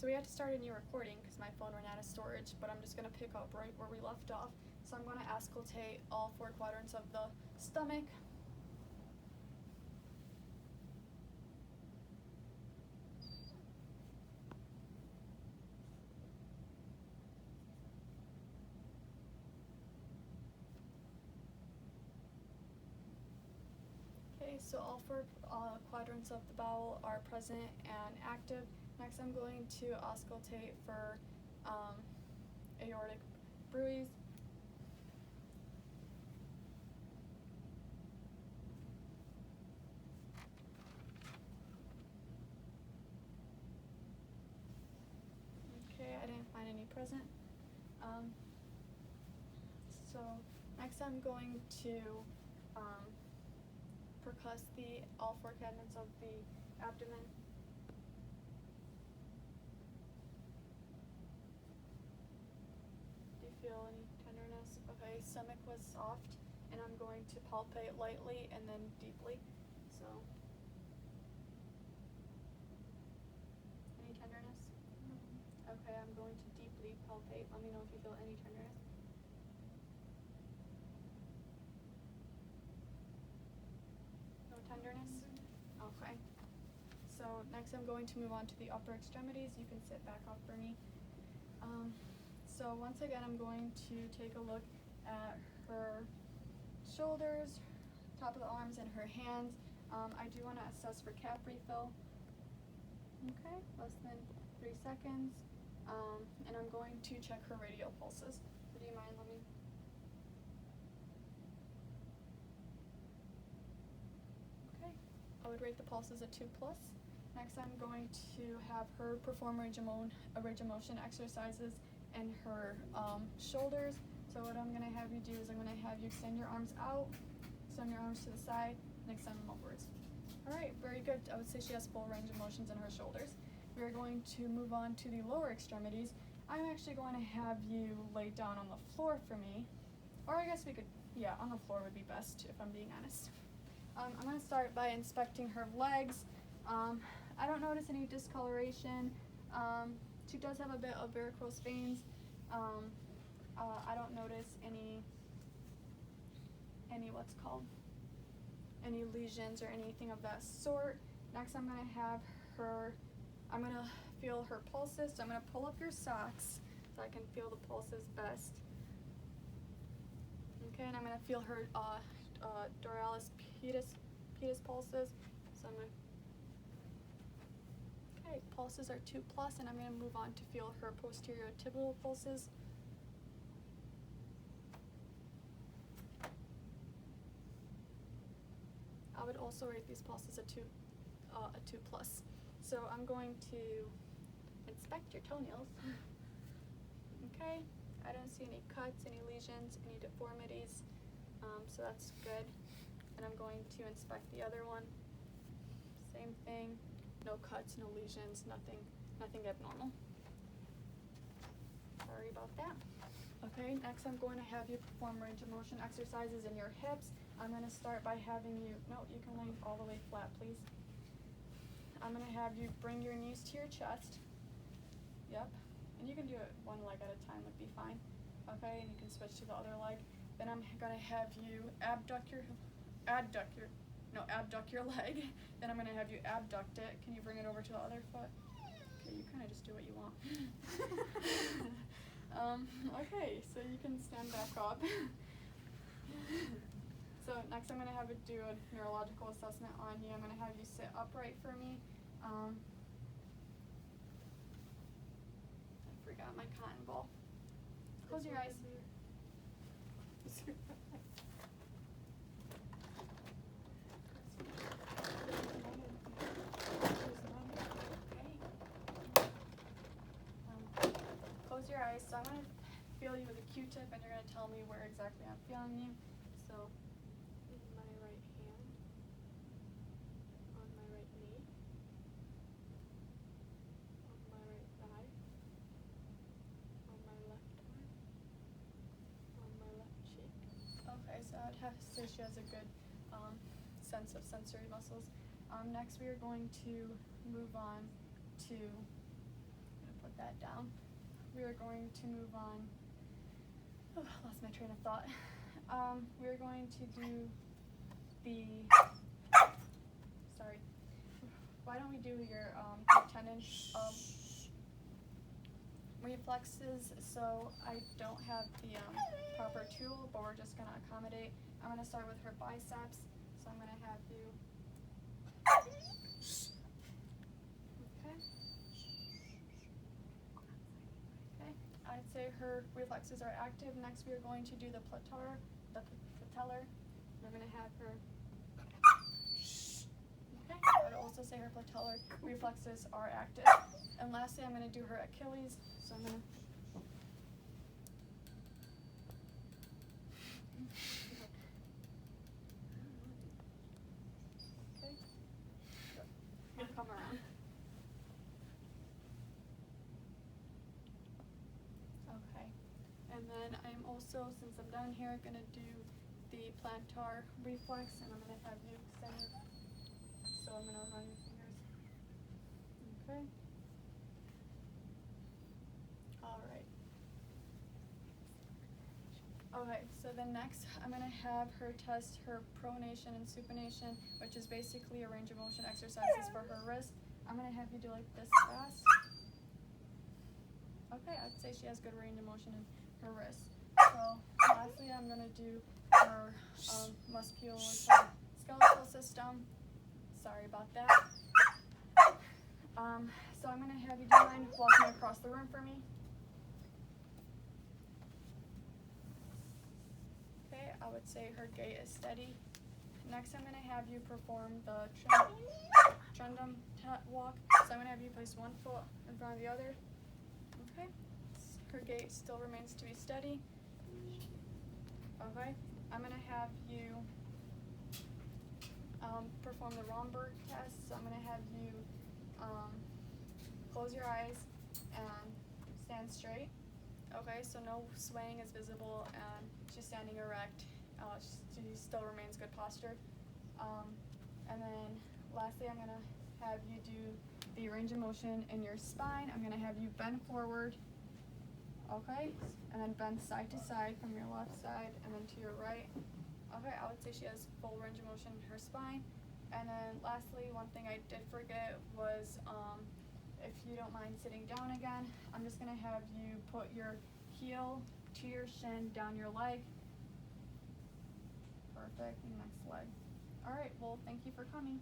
So we had to start a new recording because my phone ran out of storage, but I'm just going to pick up right where we left off. So I'm going to auscultate all 4 quadrants of the stomach. Okay, so all 4 quadrants of the bowel are present and active. Next I'm going to auscultate for aortic bruits. Okay, I didn't find any present. So next I'm going to percuss all 4 quadrants of the abdomen. Do you feel any tenderness? Okay, stomach was soft, and I'm going to palpate lightly and then deeply. So, any tenderness? Okay, I'm going to deeply palpate. Let me know if you feel any tenderness. No tenderness? Okay. So next I'm going to move on to the upper extremities. You can sit back up for me. So once again I'm going to take a look at her shoulders, top of the arms, and her hands. I do want to assess for cap refill. Okay, less than 3 seconds. And I'm going to check her radial pulses. Do you mind? Let me. Okay, I would rate the pulses a 2+. Next, I'm going to have her perform range of motion exercises in her shoulders. So what I'm going to have you do is I'm going to have you extend your arms out, extend your arms to the side, and extend them upwards. All right, very good. I would say she has full range of motions in her shoulders. We are going to move on to the lower extremities. I'm actually going to have you lay down on the floor for me. Or I guess we could, yeah, on the floor would be best if I'm being honest. I'm going to start by inspecting her legs. I don't notice any discoloration. She does have a bit of varicose veins. I don't notice any lesions or anything of that sort. Next, I'm going to feel her pulses. So I'm going to pull up your socks so I can feel the pulses best. Okay, and I'm going to feel her doralis pedis pulses. So I'm going to. Okay, pulses are 2+, and I'm going to move on to feel her posterior tibial pulses. I would also rate these pulses a 2+. So I'm going to inspect your toenails. Okay, I don't see any cuts, any lesions, any deformities, so that's good. And I'm going to inspect the other one. Same thing, no cuts, no lesions, nothing abnormal. Sorry about that. Okay, next I'm going to have you perform range of motion exercises in your hips. I'm going to start by having you, no, you can lay all the way flat, please. I'm going to have you bring your knees to your chest. Yep, and you can do it one leg at a time would be fine. Okay, and you can switch to the other leg. Then I'm going to have you abduct your leg. Then I'm going to have you abduct it. Can you bring it over to the other foot? Okay, you kind of just do what you want. Okay, so you can stand back up. So next I'm going to have you do a neurological assessment on you. I'm going to have you sit upright for me. I forgot my cotton ball. Close your eyes. Close your eyes. So I'm going to feel you with a Q-tip, and you're going to tell me where exactly I'm feeling you. So my right hand, on my right knee, on my right thigh, on my left arm, on my left cheek. Okay, so I'd have to say she has a good sense of sensory muscles. Next we are going to move on to, I'm going to that down. We are going to move on. Oh, lost my train of thought. We are going to do the, sorry, why don't we do your tendon reflexes. So I don't have the proper tool, but we're just gonna accommodate. I'm gonna start with her biceps, so I'm gonna have you, okay. Okay, I'd say her reflexes are active. Next we are going to do the patellar. I'm gonna have her, okay, I would also say her patellar reflexes are active. And lastly, I'm gonna do her Achilles, so I'm gonna, okay, I'll come around. Okay, and then I'm also, since I'm down here, gonna do the plantar reflex, and I'm gonna have you extend your, so I'm gonna run your fingers. Okay. Alright. Okay, so then next I'm gonna have her test her pronation and supination, which is basically a range of motion exercises for her wrist. I'm gonna have you do like this fast. Okay, I'd say she has good range of motion in her wrist. So lastly, I'm gonna do her musculoskeletal system. Sorry about that. So I'm gonna have you do mind walking across the room for me. Okay, I would say her gait is steady. Next, I'm gonna have you perform the Trundle walk. So I'm gonna have you place one foot in front of the other. Okay, her gait still remains to be steady. Okay, I'm gonna have you perform the Romberg test. So I'm gonna have you close your eyes and stand straight. Okay, so no swaying is visible and she's standing erect. She still remains good posture. And then lastly, I'm gonna have you do the range of motion in your spine. I'm gonna have you bend forward, okay, and then bend side to side from your left side and then to your right. Okay, I would say she has full range of motion in her spine. And then lastly, one thing I did forget was, if you don't mind sitting down again, I'm just gonna have you put your heel to your shin down your leg. Perfect, next leg. All right, well, thank you for coming.